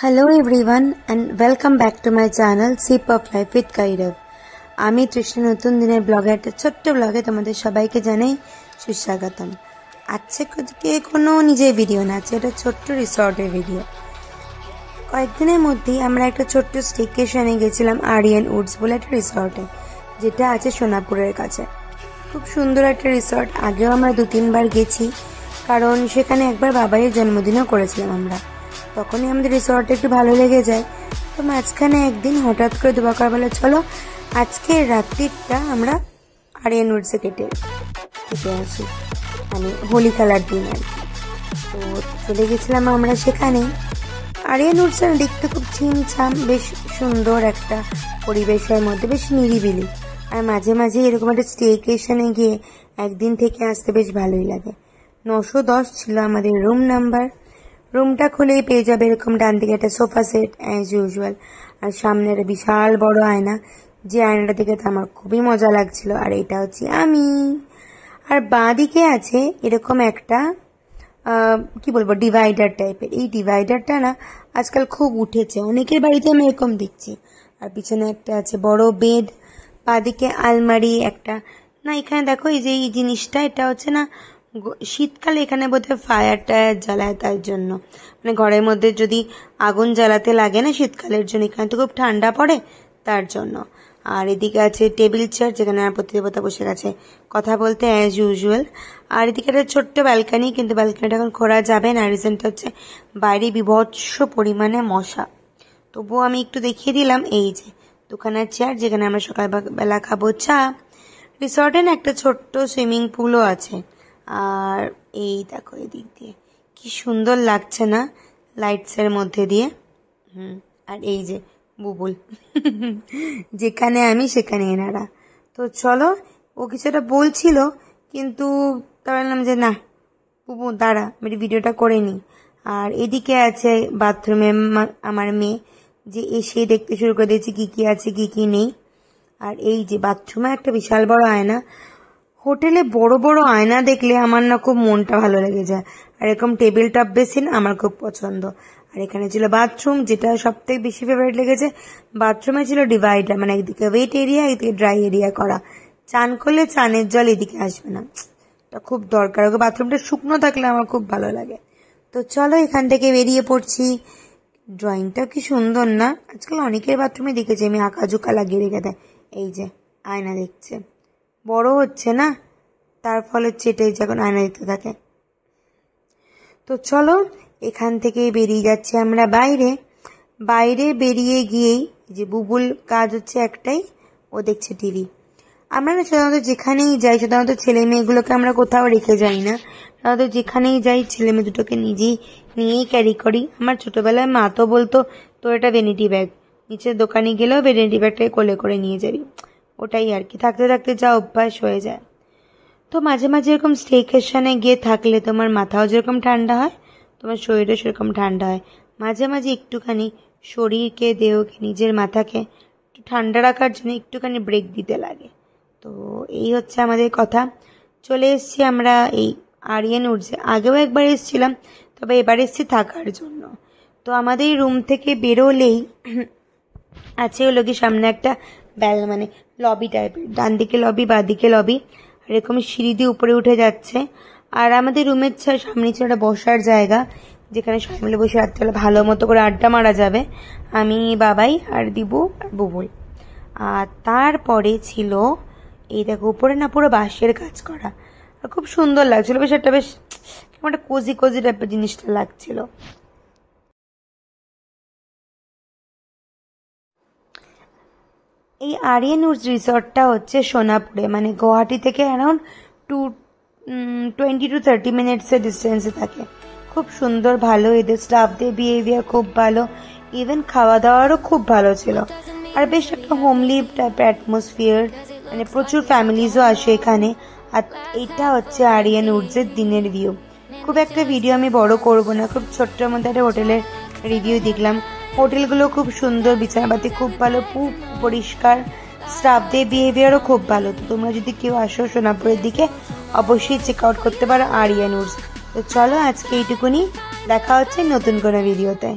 Hello everyone and welcome back to my channel Sip of Life with Kairav. আমি তৃষ্ণা নতুন দিনের ব্লগে একটা ছোট্ট ব্লগে তোমাদের সবাইকে জানাই সুস্বাগতম। আজকে কোনো নিজের ভিডিও না, আছে এটা ছোট্ট রিসর্টের ভিডিও। কয়েকদিনের মধ্যেই আমরা একটা ছোট্ট স্টেকেশনে গেছিলাম আরিয়ান উডস বলে একটা রিসর্টে, যেটা আছে সোনাপুরের কাছে। খুব সুন্দর একটা রিসর্ট। আগেও আমরা 2-3 বার গেছি, কারণ সেখানে একবার বাবাইয়ের জন্মদিনও করেছিলাম আমরা। তখনই আমাদের রিসর্টে একটু ভালো লেগে যায়। তো মাঝখানে একদিন হঠাৎ করে দুবাকার বলে চলো আজকে রাত্রিটা আমরা আরিয়ান উডসে কেটে আসি, মানে হোলি খেলার দিন আর কি। তো চলে গেছিলাম আমরা সেখানে। আরিয়ান উডসের দেখতে খুব ছিমছাম, বেশ সুন্দর একটা পরিবেশের মধ্যে, বেশ নিরিবিলি। আর মাঝে মাঝে এরকম একটা স্টেকেশনে গিয়ে একদিন থেকে আসতে বেশ ভালোই লাগে। 910 ছিল আমাদের রুম নাম্বার। রুমটা খুলেই পেয়ে যাবে এরকম ডান দিকে একটা সোফা সেট অ্যাজ ইউজুয়াল, আর সামনে একটা বিশাল বড় আয়না, যে আয়নাটা দেখে তো আমার খুবই মজা লাগছিল। আর এটা হচ্ছে আমি। আর বাঁ দিকে আছে এরকম একটা কি বলবো ডিভাইডার টাইপের। এই ডিভাইডারটা না আজকাল খুব উঠেছে, অনেকের বাড়িতে আমি এরকম দেখছি। আর পিছনে একটা আছে বড় বেড, বাঁ দিকে আলমারি একটা। না এখানে দেখো এই যে এই জিনিসটা, এটা হচ্ছে না শীতকালে এখানে বোধহয় ফায়ার টায়ার জ্বালায়, তার জন্য মানে ঘরের মধ্যে যদি আগুন জ্বালাতে লাগে না শীতকালের জন্য, এখানে তো খুব ঠান্ডা পড়ে তার জন্য। আর এদিকে আছে টেবিল চেয়ার, যেখানে আমার প্রতিদেবতা বসে গেছে কথা বলতে অ্যাজ ইউজুয়াল। আর এদিকে একটা ছোট্ট ব্যালকানি, কিন্তু ব্যালকানিটা এখন খোলা যাবে না, রিজনটা হচ্ছে বাইরে বিভৎস পরিমাণে মশা। তবুও আমি একটু দেখিয়ে দিলাম। এই যে দোকানের চেয়ার, যেখানে আমরা সকালবেলা খাবো চা। রিসর্টে না একটা ছোট্ট সুইমিং পুলও আছে। আর এই দেখো এদিক দিয়ে কি সুন্দর লাগছে না লাইটসের মধ্যে দিয়ে। আর এই যে বুবুল যেখানে আমি সেখানে এনারা। তো চলো, ও কিছুটা বলছিল, কিন্তু তা বললাম যে না বুবু দাঁড়া, আমি ভিডিওটা করে নিই। আর এদিকে আছে বাথরুমে আমার মেয়ে, যে এসে দেখতে শুরু করে দিয়েছে কি কি আছে কি কি নেই। আর এই যে বাথরুমে একটা বিশাল বড় আয়না। হোটেলে বড় বড় আয়না দেখলে আমার না খুব মনটা ভালো লেগে যায়। আর এরকম টেবিল টপ বেসিন আমার খুব পছন্দ। আর এখানে ছিল বাথরুম, যেটা সব থেকে বেশি ফেভারিট লেগেছে। বাথরুমে ছিল ডিভাইডার, মানে একদিকে ওয়েট এরিয়া একদিকে ড্রাই এরিয়া করা। চান করলে চানের জল এদিকে আসবে না, এটা খুব দরকার। ওকে বাথরুমটা শুকনো থাকলে আমার খুব ভালো লাগে। তো চলো এখান থেকে বেরিয়ে পড়ছি। ড্রয়িংটাও কি সুন্দর না? আজকাল অনেকের বাথরুমে দেখেছি আমি আঁকাঝুকা লাগিয়ে রেখে দেয়। এই যে আয়না দেখছে, বড় হচ্ছে না, তার ফলে চেটে যখন আয়না দেখতে থাকে। তো চলো এখান থেকে বেরিয়ে যাচ্ছি আমরা বাইরে। বাইরে বেরিয়ে গিয়েই যে বুবুল কাজ হচ্ছে একটাই, ও দেখছে টিভি। আমরা না সাধারণত যেখানেই যাই, সাধারণত ছেলে মেয়েগুলোকে আমরা কোথাও রেখে যাই না, সাধারণত যেখানেই যাই ছেলে মেয়ে দুটোকে নিয়েই ক্যারি করি। আমার ছোটবেলায় মা তো বলতো তোর এটা ভ্যানিটি ব্যাগ, নিচের দোকানে গেলেও ভ্যানিটি ব্যাগটাকে কোলে করে নিয়ে যাবি। ওটাই আর কি, থাকতে থাকতে যা অভ্যাস হয়ে যায়। তো মাঝে মাঝে এরকম স্টেকেশনে গিয়ে থাকলে তোমার মাথাও যেরকম ঠান্ডা হয়, তোমার শরীরও সেরকম ঠান্ডা হয়। মাঝে মাঝে একটুখানি শরীরকে, দেহকে, নিজের মাথাকে একটু ঠান্ডা রাখার জন্য একটুখানি ব্রেক দিতে লাগে। তো এই হচ্ছে আমাদের কথা। চলে এসেছি আমরা এই আরিয়ান উডসে। আগেও একবার এসেছিলাম, তবে এবার এসেছি থাকার জন্য। তো আমাদের রুম থেকে বেরোলেই আছে হলো কি সামনে একটা মানে লবি টাইপের, ডান দিকে লবি বাঁ দিকে লবি, আর এরকম সিঁড়ি দিয়ে উপরে উঠে যাচ্ছে। আর আমাদের রুমের সামনে ছিল একটা বসার জায়গা, যেখানে সবাই মিলে বসে রাত্রেবেলা ভালো মতো করে আড্ডা মারা যাবে। আমি, বাবাই আর দিবু আর বুবুল। আর তারপরে ছিল এই দেখো উপরে না পুরো বাঁশের কাজ করা, আর খুব সুন্দর লাগছিল। বেশ একটা কেমন একটা কোজি কোজি টাইপের জিনিসটা লাগছিল। এই আরিয়ান উডস রিসর্টটা হচ্ছে সোনাপুরে, মানে গুয়াহাটি থেকে অ্যারাউন্ড 20 to 30 মিনিটসের ডিস্টেন্সে থাকে। খুব সুন্দর, ভালো, এদের স্টাফদের বিহেভিয়ার খুব ভালো, ইভেন খাওয়া দাওয়ারও খুব ভালো ছিল। আর বেশ একটা হোমলি টাইপের অ্যাটমসফিয়ার, মানে প্রচুর ফ্যামিলিজও আসে এখানে। আর এইটা হচ্ছে আরিয়ান উডসের দিনের ভিউ। খুব একটা ভিডিও আমি বড় করব না, খুব ছোট্টের মধ্যে একটা হোটেলের রিভিউ দেখলাম। হোটেলগুলো খুব সুন্দর, বিছানাপাতি খুব ভালো, খুব পরিষ্কার, স্টাফদের বিহেভিয়ারও খুব ভালো। তো তোমরা যদি কেউ আসো সোনাপুরের দিকে, অবশ্যই চেক আউট করতে পারো আরিয়ান উডস। তো চলো আজকে এইটুকুনি, দেখা হচ্ছে নতুন কোনো ভিডিওতে।